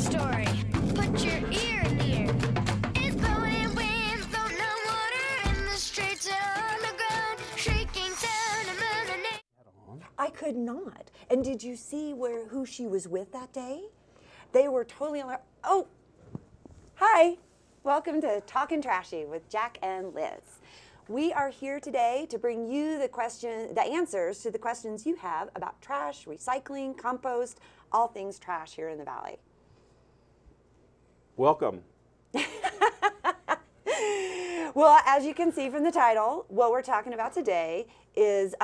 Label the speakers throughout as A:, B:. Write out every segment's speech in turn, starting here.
A: story. Put your ear near. It's blowing winds, floating on water in the streets and underground, shrieking sound of murder.
B: I could not. And did you see who she was with that day? They were totally on. Oh, hi. Welcome to Talkin' Trashy with Jack and Liz. We are here today to bring you the answers to the questions you have about trash, recycling, compost, all things trash here in the Valley.
C: Welcome.
B: Well, as you can see from the title, what we're talking about today is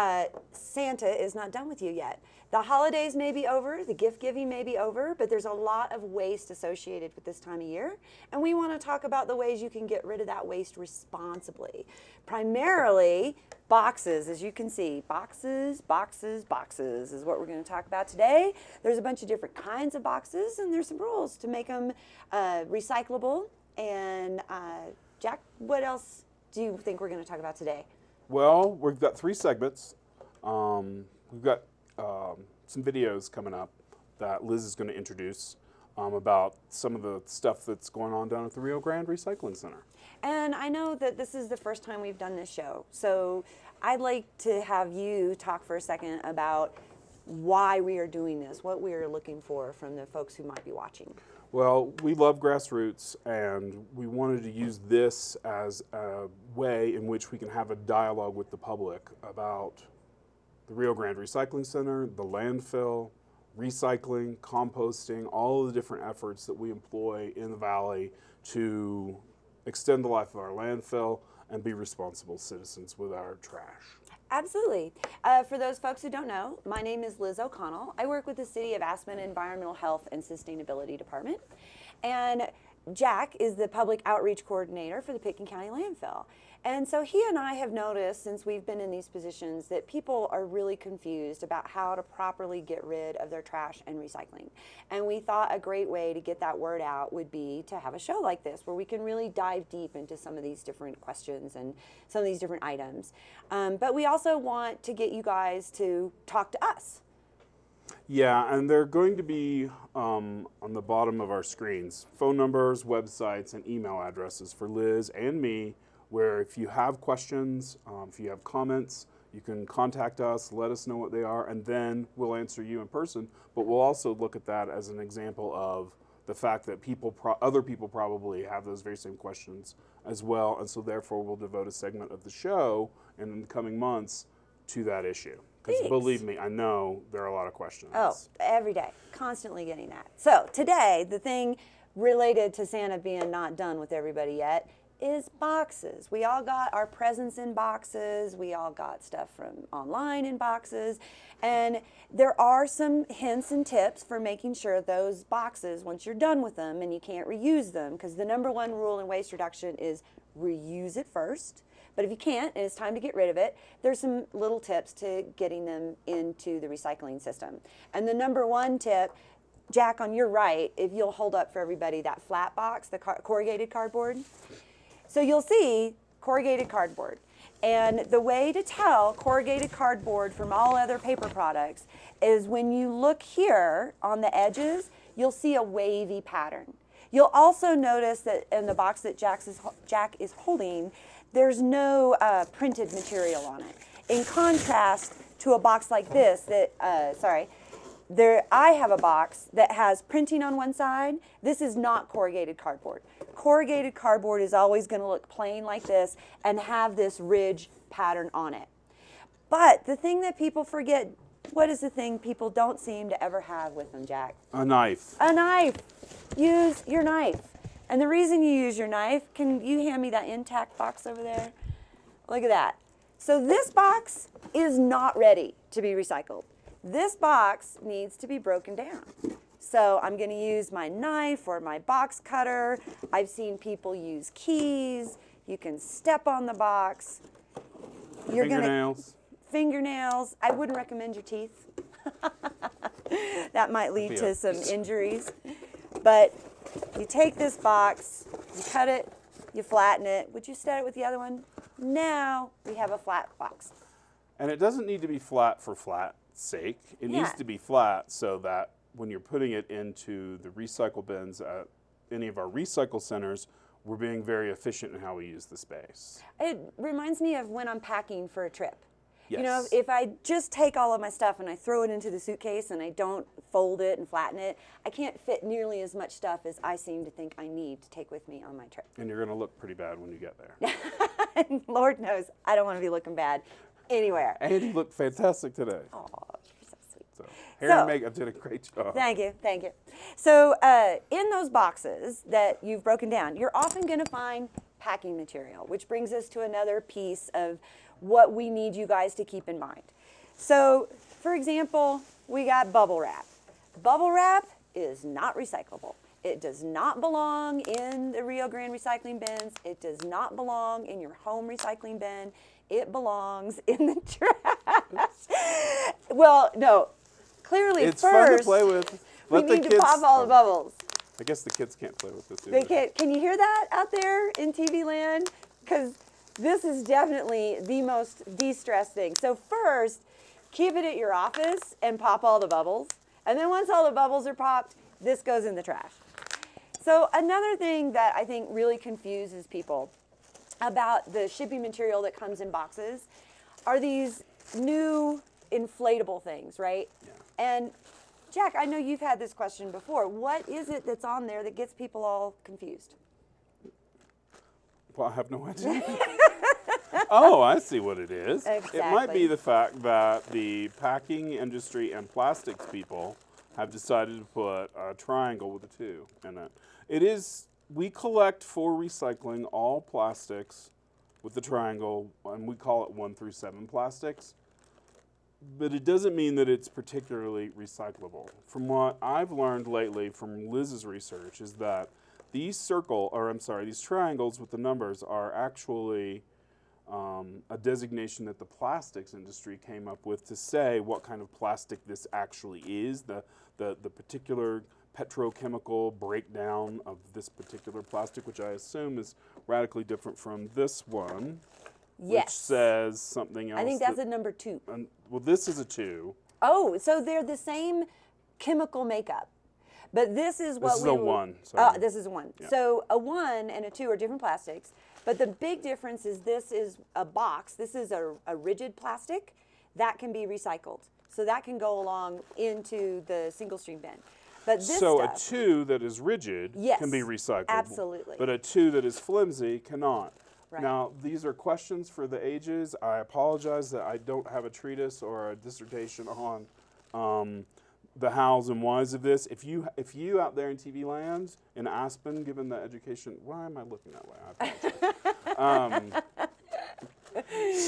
B: Santa is not done with you yet. The holidays may be over, the gift giving may be over, but there's a lot of waste associated with this time of year. And we want to talk about the ways you can get rid of that waste responsibly. Primarily, boxes, as you can see. Boxes, boxes, boxes is what we're going to talk about today. There's a bunch of different kinds of boxes, and there's some rules to make them recyclable. And Jack, what else do you think we're going to talk about today?
C: Well, we've got 3 segments. We've got some videos coming up that Liz is going to introduce about some of the stuff that's going on down at the Rio Grande Recycling Center.
B: And I know that this is the first time we've done this show, so I'd like to have you talk for a second about why we are doing this, what we are looking for from the folks who might be watching.
C: Well, we love grassroots, and we wanted to use this as a way in which we can have a dialogue with the public about the Rio Grande Recycling Center, the landfill, recycling, composting, all of the different efforts that we employ in the Valley to extend the life of our landfill and be responsible citizens with our trash.
B: Absolutely. For those folks who don't know, my name is Liz O'Connell. I work with the City of Aspen Environmental Health and Sustainability Department. And Jack is the Public Outreach Coordinator for the Pitkin County Landfill. And so he and I have noticed since we've been in these positions that people are really confused about how to properly get rid of their trash and recycling. And we thought a great way to get that word out would be to have a show like this where we can really dive deep into some of these different questions and some of these different items. But we also want to get you guys to talk to us.
C: Yeah, and they're going to be on the bottom of our screens, phone numbers, websites, and email addresses for Liz and me, where if you have questions, if you have comments, you can contact us, let us know what they are, and then we'll answer you in person. But we'll also look at that as an example of the fact that other people probably have those very same questions as well, and so therefore we'll devote a segment of the show in the coming months to that issue. Because believe me, I know there are a lot of questions.
B: Oh, every day, constantly getting that. So today, the thing related to Santa being not done with everybody yet is boxes. We all got our presents in boxes. We all got stuff from online in boxes. And there are some hints and tips for making sure those boxes, once you're done with them and you can't reuse them, because the #1 rule in waste reduction is reuse it first. But if you can't and it's time to get rid of it, there's some little tips to getting them into the recycling system. And the #1 tip, Jack, on your right, if you'll hold up for everybody that flat box, the corrugated cardboard. So you'll see corrugated cardboard. And the way to tell corrugated cardboard from all other paper products is when you look here on the edges, you'll see a wavy pattern. You'll also notice that in the box that Jack is holding, there's no printed material on it. In contrast to a box like this that, I have a box that has printing on one side. This is not corrugated cardboard. Corrugated cardboard is always going to look plain like this and have this ridge pattern on it. But the thing that people forget, what is the thing people don't seem to ever have with them, Jack?
C: A knife.
B: A knife. Use your knife. And the reason you use your knife, can you hand me that intact box over there? Look at that. So this box is not ready to be recycled. This box needs to be broken down. So I'm going to use my knife or my box cutter. I've seen people use keys. You can step on the box.
C: Fingernails.
B: Fingernails. I wouldn't recommend your teeth. That might lead to some injuries. But you take this box, you cut it, you flatten it. Would you set it with the other one? Now we have a flat box.
C: And it doesn't need to be flat for flat's sake. It needs to be flat so that when you're putting it into the recycle bins at any of our recycle centers, we're being very efficient in how we use the space.
B: It reminds me of when I'm packing for a trip.
C: Yes.
B: You know, if I just take all of my stuff and I throw it into the suitcase and I don't fold it and flatten it, I can't fit nearly as much stuff as I seem to think I need to take with me on my trip.
C: And you're going to look pretty bad when you get there.
B: And Lord knows I don't want to be looking bad anywhere.
C: And you look fantastic today.
B: Oh, you're so sweet.
C: So, hair and makeup did a great job.
B: Thank you, thank you. So in those boxes that you've broken down, you're often going to find packing material, which brings us to another piece of what we need you guys to keep in mind. So, for example, we got bubble wrap. Bubble wrap is not recyclable. It does not belong in the Rio Grande recycling bins. It does not belong in your home recycling bin. It belongs in the trash. Well, no, clearly
C: It's
B: first,
C: fun to play with.
B: we
C: Let the
B: need to
C: kids,
B: pop all the bubbles.
C: I guess the kids can't play with this either.
B: They can't. Can you hear that out there in TV land? Because this is definitely the most de-stressed thing. So first, keep it at your office and pop all the bubbles. And then once all the bubbles are popped, this goes in the trash. So another thing that I think really confuses people about the shipping material that comes in boxes are these new inflatable things, right?
C: Yeah.
B: And Jack, I know you've had this question before. What is it that's on there that gets people all confused?
C: Well, I have no idea. Oh, I see what it is.
B: Exactly.
C: It might be the fact that the packing industry and plastics people have decided to put a triangle with a 2 in it. It is, we collect for recycling all plastics with the triangle, and we call it 1 through 7 plastics. But it doesn't mean that it's particularly recyclable. From what I've learned lately from Liz's research is that these these triangles with the numbers are actually a designation that the plastics industry came up with to say what kind of plastic this actually is, the particular petrochemical breakdown of this particular plastic, which I assume is radically different from this one, which
B: Yes.
C: says something else.
B: I think that's a number 2.
C: Well, this is a 2.
B: Oh, so they're the same chemical makeup. But this is what
C: This is
B: we
C: a
B: were-
C: 1. Sorry.
B: This is a 1.
C: Yeah.
B: So a 1 and a 2 are different plastics. But the big difference is this is a box. This is a rigid plastic that can be recycled. So that can go along into the single stream bin. But this
C: So
B: stuff,
C: a 2 that is rigid
B: Yes,
C: can be recycled.
B: absolutely.
C: But a 2 that is flimsy cannot.
B: Right.
C: Now, these are questions for the ages. I apologize that I don't have a treatise or a dissertation on the hows and whys of this. If you out there in TV land, in Aspen, given the education, why am I looking that way? I apologize.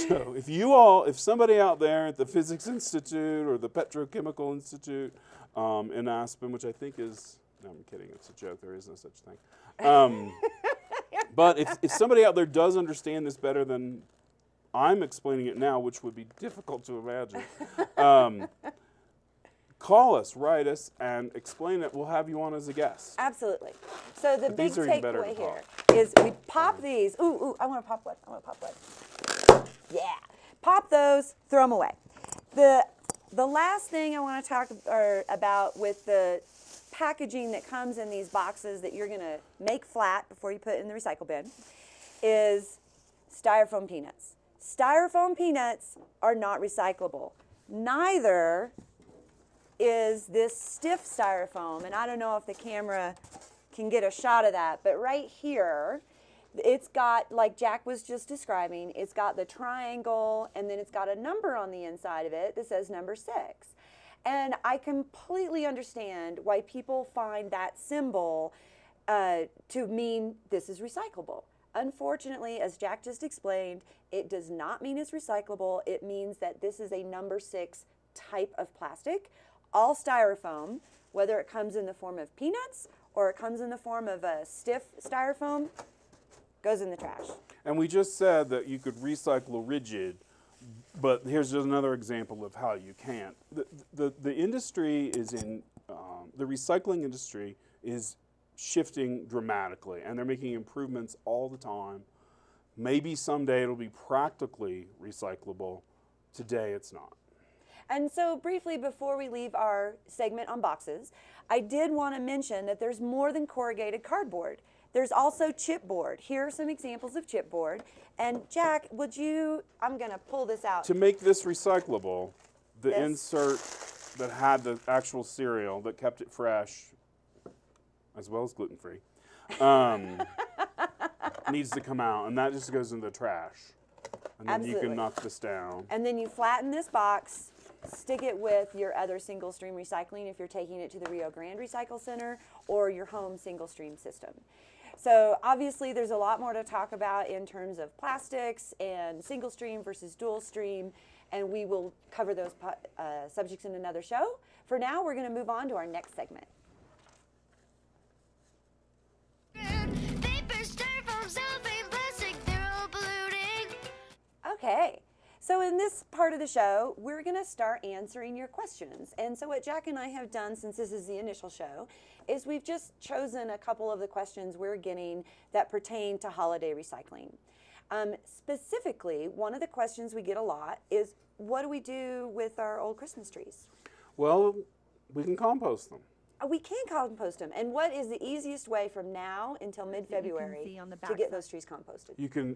C: So if somebody out there at the Physics Institute or the Petrochemical Institute in Aspen, which I think is, no, I'm kidding, it's a joke, there is no such thing. But if somebody out there does understand this better than I'm explaining it now, which would be difficult to imagine, call us, write us, and explain it. We'll have you on as a guest.
B: absolutely. So the
C: But
B: big
C: these are even better
B: takeaway
C: to
B: here
C: pop.
B: is we pop these. Ooh, I want to pop one. Yeah. Pop those, throw them away. The last thing I want to talk about with the packaging that comes in these boxes that you're going to make flat before you put it in the recycle bin is styrofoam peanuts. Styrofoam peanuts are not recyclable. Neither is this stiff styrofoam, and I don't know if the camera can get a shot of that, but right here, it's got, like Jack was just describing, it's got the triangle, and then it's got a number on the inside of it that says number 6. And I completely understand why people find that symbol to mean this is recyclable. Unfortunately, as Jack just explained, it does not mean it's recyclable. It means that this is a number 6 type of plastic. All styrofoam, whether it comes in the form of peanuts or it comes in the form of a stiff styrofoam, goes in the trash.
C: And we just said that you could recycle a rigid, but here's just another example of how you can't. The industry is in, the recycling industry is shifting dramatically, and they're making improvements all the time. Maybe someday it'll be practically recyclable. Today it's not.
B: And so briefly before we leave our segment on boxes, I did want to mention that there's more than corrugated cardboard. There's also chipboard. Here are some examples of chipboard. And Jack, would you, I'm going to pull this out.
C: To make this recyclable, the
B: This?
C: insert that had the actual cereal that kept it fresh, as well as gluten-free, needs to come out, and that just goes in the trash. And then you
B: Absolutely.
C: can knock this down.
B: And then you flatten this box, stick it with your other single stream recycling if you're taking it to the Rio Grande Recycle Center or your home single stream system. So obviously there's a lot more to talk about in terms of plastics and single stream versus dual stream, and we will cover those subjects in another show. For now, we're going to move on to our next segment.
A: Paper, styrofoam, cellophane, plastic, they're all polluting.
B: Okay, so in this part of the show, we're going to start answering your questions. And so what Jack and I have done, since this is the initial show, is we've just chosen a couple of the questions we're getting that pertain to holiday recycling. Specifically, one of the questions we get a lot is, what do we do with our old Christmas trees?
C: Well, we can compost them.
B: We can compost them. And what is the easiest way from now until mid-February to get those trees composted?
C: You can,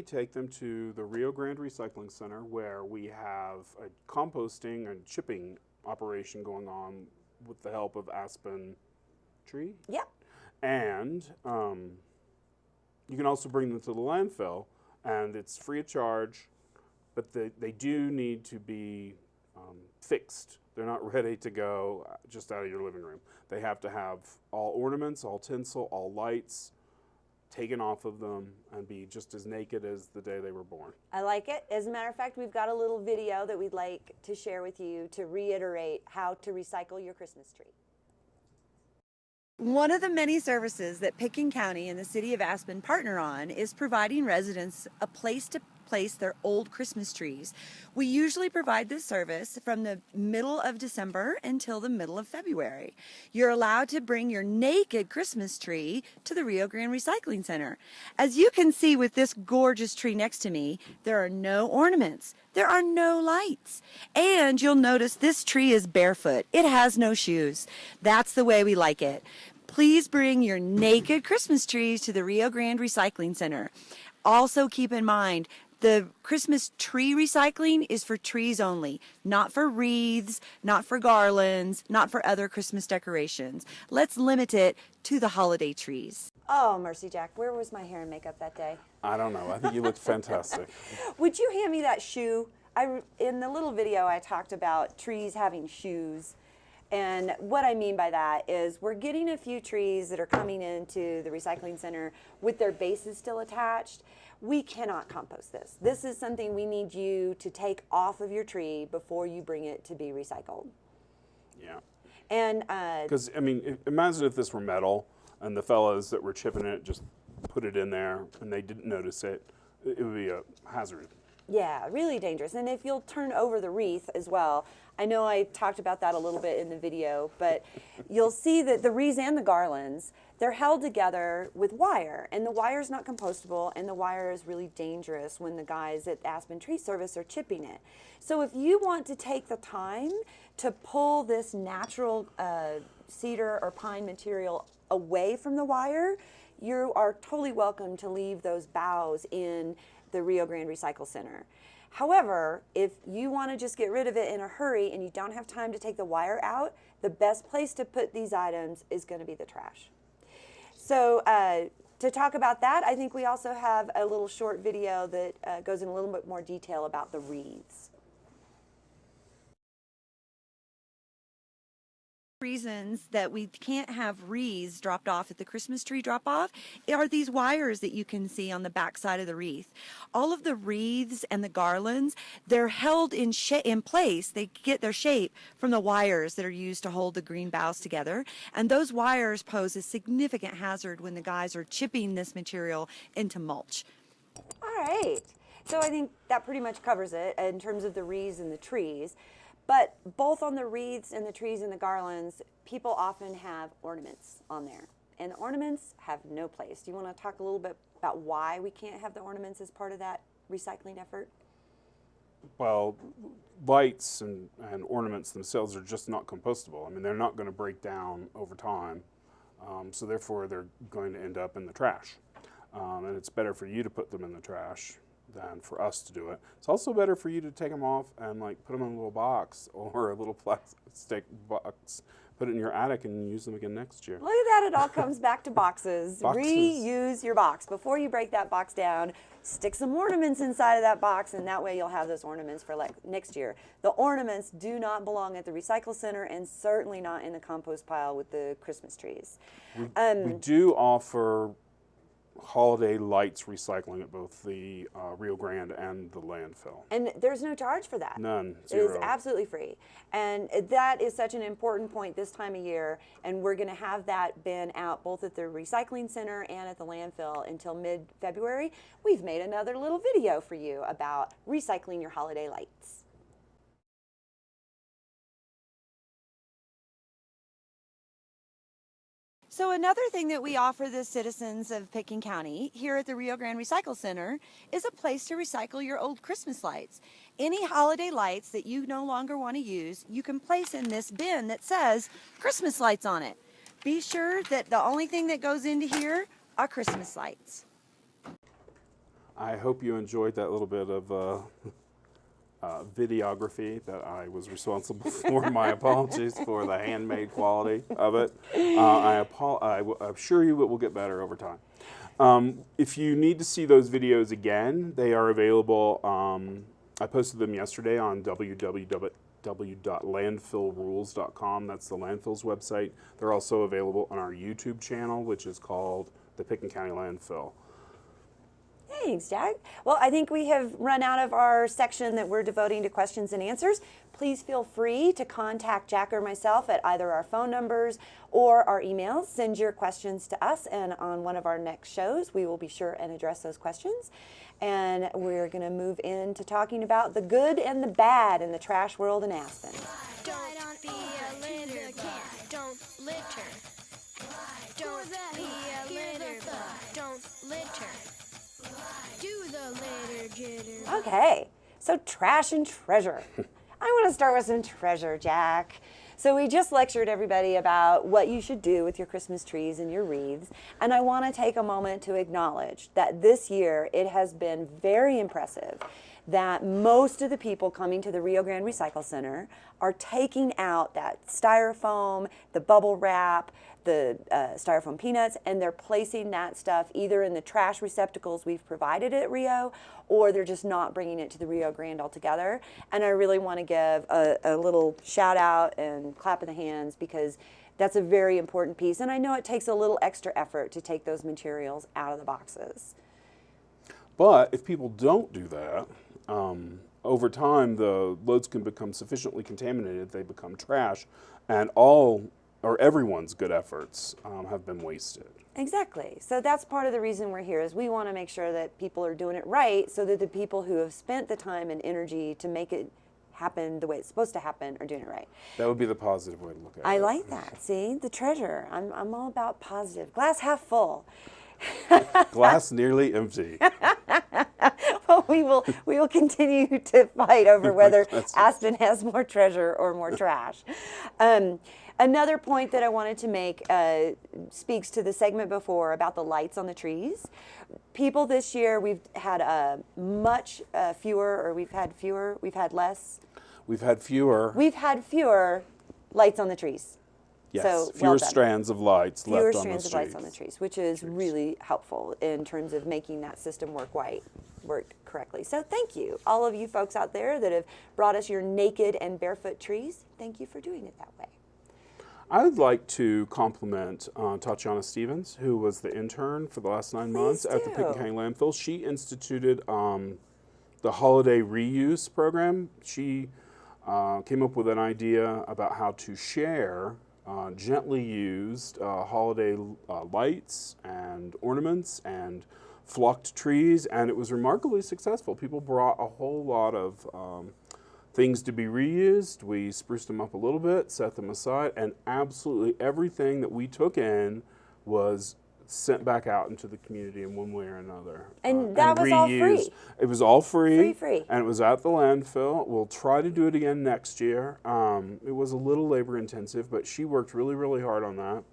C: take them to the Rio Grande Recycling Center, where we have a composting and chipping operation going on with the help of aspen tree.
B: Yep.
C: And you can also bring them to the landfill, and it's free of charge, but they do need to be fixed. They're not ready to go just out of your living room. They have to have all ornaments, all tinsel, all lights taken off of them and be just as naked as the day they were born.
B: I like it. As a matter of fact, we've got a little video that we'd like to share with you to reiterate how to recycle your Christmas tree. One of the many services that Pitkin County and the City of Aspen partner on is providing residents a place to place their old Christmas trees. We usually provide this service from the middle of December until the middle of February. You're allowed to bring your naked Christmas tree to the Rio Grande Recycling Center. As you can see with this gorgeous tree next to me, there are no ornaments. There are no lights. And you'll notice this tree is barefoot. It has no shoes. That's the way we like it. Please bring your naked Christmas trees to the Rio Grande Recycling Center. Also keep in mind, the Christmas tree recycling is for trees only, not for wreaths, not for garlands, not for other Christmas decorations. Let's limit it to the holiday trees. Oh, mercy, Jack, where was my hair and makeup that day?
C: I don't know. I think you looked fantastic.
B: Would you hand me that shoe? In the little video, I talked about trees having shoes. And what I mean by that is we're getting a few trees that are coming into the recycling center with their bases still attached. We cannot compost this. This is something we need you to take off of your tree before you bring it to be recycled.
C: Yeah.
B: And
C: because, I mean, imagine if this were metal and the fellas that were chipping it just put it in there and they didn't notice it. It would be a hazard.
B: yeah, really dangerous. And if you'll turn over the wreath as well, I know I talked about that a little bit in the video, but you'll see that the wreaths and the garlands, they're held together with wire, and the wire is not compostable, and the wire is really dangerous when the guys at Aspen Tree Service are chipping it. So if you want to take the time to pull this natural cedar or pine material away from the wire, you are totally welcome to leave those boughs in the Rio Grande Recycle Center. However, if you want to just get rid of it in a hurry and you don't have time to take the wire out, the best place to put these items is going to be the trash. So to talk about that, I think we also have a little short video that goes in a little bit more detail about the wreaths. Reasons that we can't have wreaths dropped off at the Christmas tree drop-off are these wires that you can see on the back side of the wreath. All of the wreaths and the garlands, they're held in place. They get their shape from the wires that are used to hold the green boughs together, and those wires pose a significant hazard when the guys are chipping this material into mulch. All right, so I think that pretty much covers it in terms of the wreaths and the trees. But both on the wreaths and the trees and the garlands, people often have ornaments on there. And the ornaments have no place. Do you want to talk a little bit about why we can't have the ornaments as part of that recycling effort?
C: Well, lights and ornaments themselves are just not compostable. I mean, they're not going to break down over time, so therefore they're going to end up in the trash. And it's better for you to put them in the trash than for us to do it. It's also better for you to take them off and like put them in a little box or a little plastic box, put it in your attic and use them again next year.
B: Look at that, it all comes back to boxes.
C: Boxes.
B: Reuse your box. Before you break that box down, stick some ornaments inside of that box, and that way you'll have those ornaments for like next year. The ornaments do not belong at the recycle center and certainly not in the compost pile with the Christmas trees.
C: We do offer holiday lights recycling at both the Rio Grande and the landfill.
B: And there's no charge for that.
C: None,
B: It is
C: zero.
B: absolutely free. And that is such an important point this time of year, and we're going to have that bin out both at the recycling center and at the landfill until mid-February. We've made another little video for you about recycling your holiday lights. So another thing that we offer the citizens of Pitkin County here at the Rio Grande Recycle Center is a place to recycle your old Christmas lights. Any holiday lights that you no longer want to use, you can place in this bin that says Christmas lights on it. Be sure that the only thing that goes into here are Christmas lights.
C: I hope you enjoyed that little bit of videography that I was responsible for. My apologies for the handmade quality of it. I'm sure you it will get better over time. If you need to see those videos again, they are available. I posted them yesterday on www.landfillrules.com. That's the landfill's website. They're also available on our YouTube channel, which is called the Pitkin County Landfill.
B: Thanks, Jack. Well, I think we have run out of our section that we're devoting to questions and answers. Please feel free to contact Jack or myself at either our phone numbers or our emails. Send your questions to us, and on one of our next shows, we will be sure and address those questions. And we're going to move into talking about the good and the bad in the trash world in Aspen.
A: Don't be a litter bug. Don't litter. Don't be a litter bug. Don't litter. Do the litter jitter.
B: Okay, so trash and treasure. I want to start with some treasure, Jack. So we just lectured everybody about what you should do with your Christmas trees and your wreaths, and I want to take a moment to acknowledge that this year it has been very impressive that most of the people coming to the Rio Grande Recycle Center are taking out that styrofoam, the bubble wrap, the styrofoam peanuts, and they're placing that stuff either in the trash receptacles we've provided at Rio, or they're just not bringing it to the Rio Grande altogether. And I really want to give a little shout out and clap of the hands, because that's a very important piece. And I know it takes a little extra effort to take those materials out of the boxes.
C: But if people don't do that, over time the loads can become sufficiently contaminated, they become trash, and everyone's good efforts have been wasted.
B: Exactly. So that's part of the reason we're here, is we want to make sure that people are doing it right, so that the people who have spent the time and energy to make it happen the way it's supposed to happen are doing it right.
C: That would be the positive way to look at it.
B: I like that. See, the treasure. I'm all about positive. Glass half full.
C: Glass nearly empty.
B: Well, we will continue to fight over whether Aspen has more treasure or more trash. Another point that I wanted to make speaks to the segment before about the lights on the trees. People this year, we've had we've had fewer. We've had fewer lights on the trees.
C: Yes,
B: So,
C: fewer
B: well done.
C: strands of lights
B: Fewer
C: left on the
B: strands of lights on the
C: streets.
B: trees, which is really helpful in terms of making that system work correctly. So thank you, all of you folks out there that have brought us your naked and barefoot trees. Thank you for doing it that way.
C: I would like to compliment Tatiana Stevens, who was the intern for the last 9 months at the Pitkin County Landfill. She instituted the holiday reuse program. She came up with an idea about how to share gently used holiday lights and ornaments and flocked trees, and it was remarkably successful. People brought a whole lot of things to be reused. We spruced them up a little bit, set them aside, and absolutely everything that we took in was sent back out into the community in one way or another.
B: And that was all free?
C: It was all free.
B: Free.
C: And it was at the landfill. We'll try to do it again next year. It was a little labor intensive, but she worked really, really hard on that.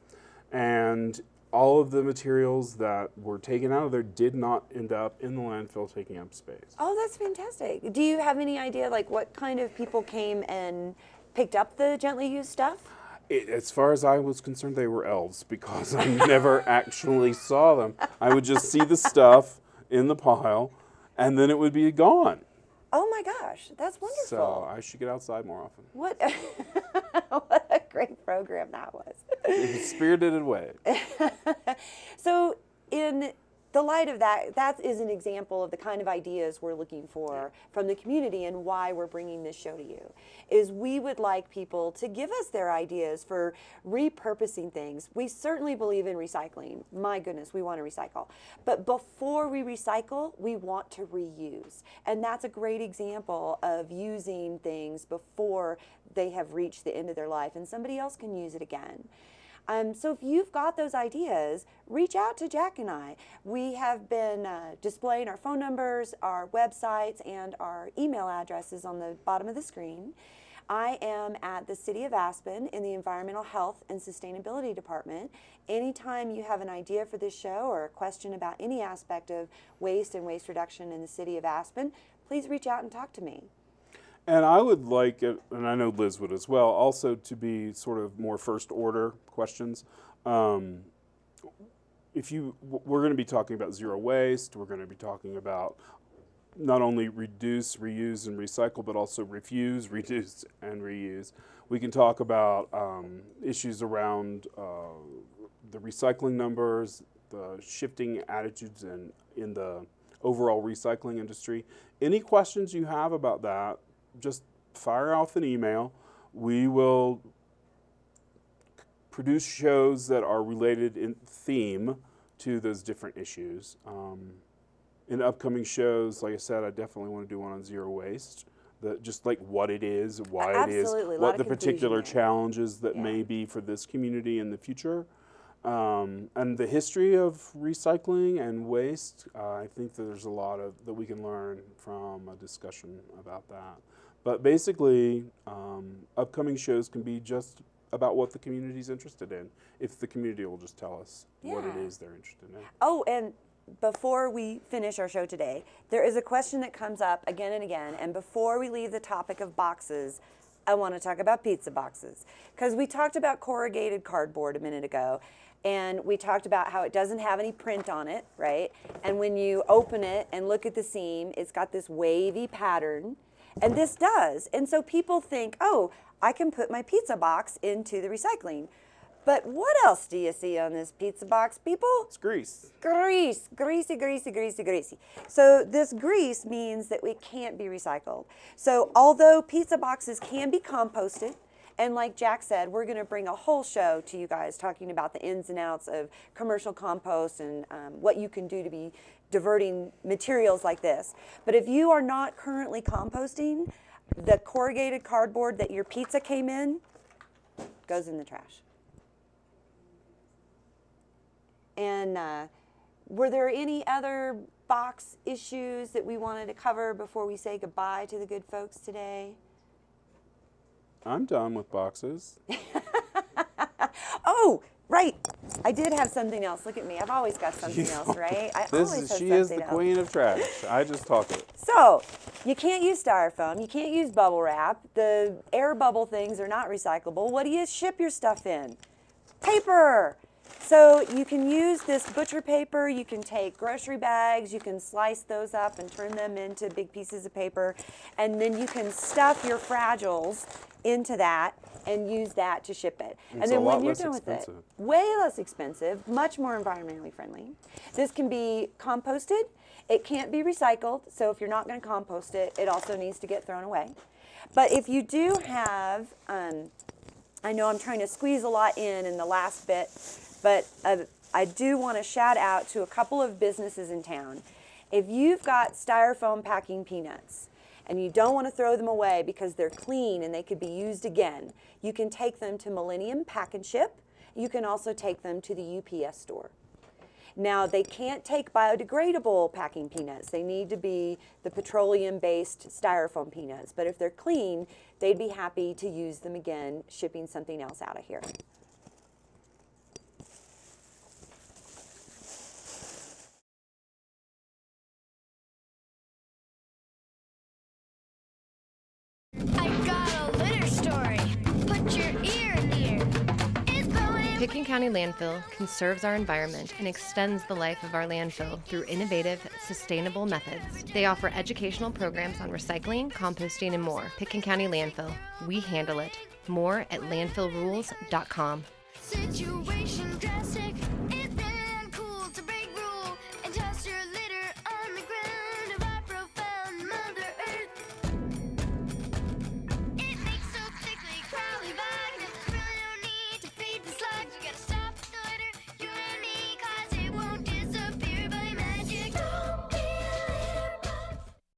C: And all of the materials that were taken out of there did not end up in the landfill taking up space.
B: Oh, that's fantastic. Do you have any idea like what kind of people came and picked up the gently used stuff?
C: As far as I was concerned, they were elves because I never actually saw them. I would just see the stuff in the pile, and then it would be gone.
B: Oh my gosh, that's wonderful.
C: So I should get outside more often.
B: What, what a great program that was.
C: In a spirited way.
B: So in the light of that, that is an example of the kind of ideas we're looking for from the community and why we're bringing this show to you. Is we would like people to give us their ideas for repurposing things. We certainly believe in recycling. My goodness, we want to recycle. But before we recycle, we want to reuse. And that's a great example of using things before they have reached the end of their life and somebody else can use it again. So if you've got those ideas, reach out to Jack and I. We have been displaying our phone numbers, our websites, and our email addresses on the bottom of the screen. I am at the City of Aspen in the Environmental Health and Sustainability Department. Anytime you have an idea for this show or a question about any aspect of waste and waste reduction in the City of Aspen, please reach out and talk to me.
C: And I would like it, and I know Liz would as well, also to be sort of more first order questions. We're going to be talking about zero waste. We're going to be talking about not only reduce, reuse, and recycle, but also refuse, reduce, and reuse. We can talk about issues around the recycling numbers, the shifting attitudes in the overall recycling industry. Any questions you have about that, just fire off an email. We will produce shows that are related in theme to those different issues. In upcoming shows, like I said, I definitely want to do one on zero waste. Just like what it is, why
B: Absolutely.
C: it is, what the particular challenges that
B: Yeah.
C: may be for this community in the future. And the history of recycling and waste, I think that there's a lot that we can learn from a discussion about that. But basically, upcoming shows can be just about what the community is interested in, if the community will just tell us what it is they're interested in.
B: Oh, and before we finish our show today, there is a question that comes up again and again, and before we leave the topic of boxes, I want to talk about pizza boxes. Because we talked about corrugated cardboard a minute ago, and we talked about how it doesn't have any print on it, right? And when you open it and look at the seam, it's got this wavy pattern, and this does. And so people think, oh, I can put my pizza box into the recycling. But what else do you see on this pizza box, people?
C: It's grease.
B: Grease, greasy, greasy, greasy, greasy. So this grease means that it can't be recycled. So although pizza boxes can be composted, and like Jack said, we're going to bring a whole show to you guys talking about the ins and outs of commercial compost and what you can do to be diverting materials like this. But if you are not currently composting, the corrugated cardboard that your pizza came in goes in the trash. And were there any other box issues that we wanted to cover before we say goodbye to the good folks today?
C: I'm done with boxes.
B: Oh, right. I did have something else. Look at me. I've always got something else, right?
C: She is the queen of trash. I just talk it.
B: So, you can't use styrofoam. You can't use bubble wrap. The air bubble things are not recyclable. What do you ship your stuff in? Paper. So you can use this butcher paper, you can take grocery bags, you can slice those up and turn them into big pieces of paper, and then you can stuff your fragiles into that and use that to ship it. And then when you're done with it, way less expensive, much more environmentally friendly. This can be composted. It can't be recycled, so if you're not going to compost it, it also needs to get thrown away. But if you do have, I know I'm trying to squeeze a lot in the last bit, but I do want to shout out to a couple of businesses in town. If you've got styrofoam packing peanuts and you don't want to throw them away because they're clean and they could be used again, you can take them to Millennium Pack and Ship. You can also take them to the UPS store. Now, they can't take biodegradable packing peanuts. They need to be the petroleum-based styrofoam peanuts. But if they're clean, they'd be happy to use them again, shipping something else out of here.
A: I got a litter story. Put your ear near. It's blowing.
D: Picken County Landfill conserves our environment and extends the life of our landfill through innovative, sustainable methods. They offer educational programs on recycling, composting, and more. Picken County Landfill. We handle it. More at landfillrules.com.
A: Situation drastic.